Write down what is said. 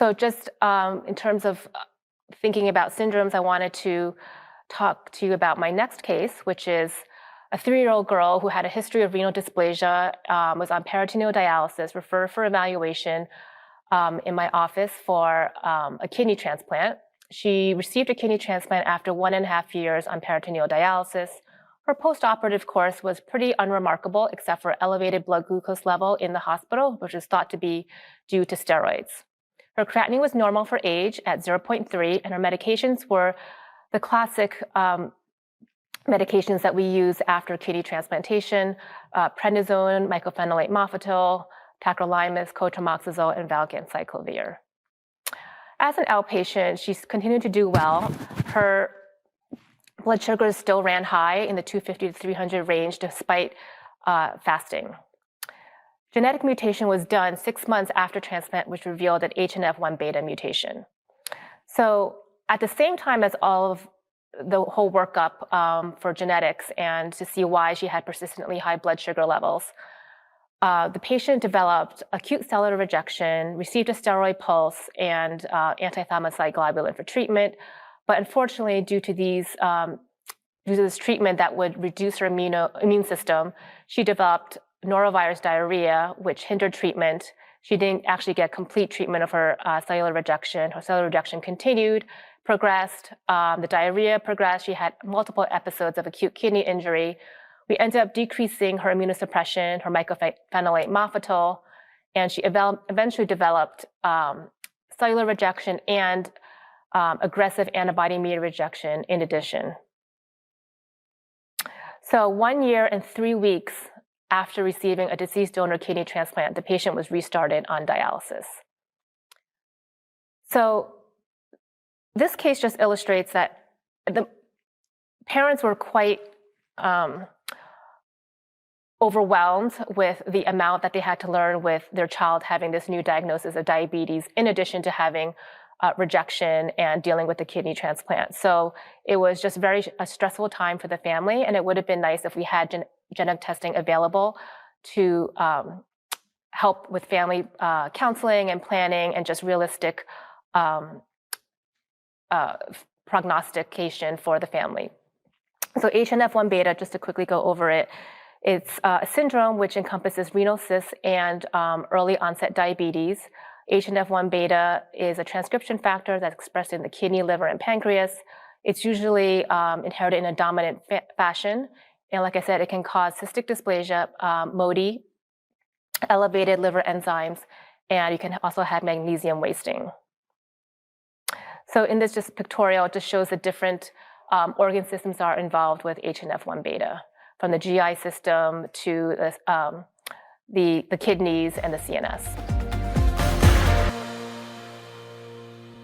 So just in terms of thinking about syndromes, I wanted to talk to you about my next case, which is a 3-year-old girl who had a history of renal dysplasia, was on peritoneal dialysis, referred for evaluation in my office for a kidney transplant. She received a kidney transplant after 1.5 years on peritoneal dialysis. Her postoperative course was pretty unremarkable, except for elevated blood glucose level in the hospital, which is thought to be due to steroids. Her creatinine was normal for age at 0.3, and her medications were the classic medications that we use after kidney transplantation: prednisone, mycophenolate mofetil, tacrolimus, cotrimoxazole, and valganciclovir. As an outpatient, she's continued to do well. Her blood sugars still ran high in the 250 to 300 range despite fasting. Genetic mutation was done 6 months after transplant, which revealed an HNF1B mutation. So at the same time as all of the whole workup for genetics and to see why she had persistently high blood sugar levels, the patient developed acute cellular rejection, received a steroid pulse and anti-thymocyte globulin for treatment. But unfortunately, due to this treatment that would reduce her immune system, she developed norovirus diarrhea, which hindered treatment. She didn't actually get complete treatment of her cellular rejection. Her cellular rejection continued, progressed. The diarrhea progressed. She had multiple episodes of acute kidney injury. We ended up decreasing her immunosuppression, her mycophenolate mofetil, and she eventually developed cellular rejection and aggressive antibody-mediated rejection in addition. So 1 year and 3 weeks after receiving a deceased donor kidney transplant, the patient was restarted on dialysis. So this case just illustrates that the parents were quite overwhelmed with the amount that they had to learn with their child having this new diagnosis of diabetes, in addition to having rejection and dealing with the kidney transplant. So it was just a stressful time for the family, and it would have been nice if we had genetic testing available to help with family counseling and planning and just realistic prognostication for the family. So HNF1B, just to quickly go over it, it's a syndrome which encompasses renal cysts and early onset diabetes. HNF1B is a transcription factor that's expressed in the kidney, liver, and pancreas. It's usually inherited in a dominant fashion. And like I said, it can cause cystic dysplasia, MODY, elevated liver enzymes, and you can also have magnesium wasting. So in this just pictorial, it just shows the different organ systems are involved with HNF1B, from the GI system to the kidneys and the CNS.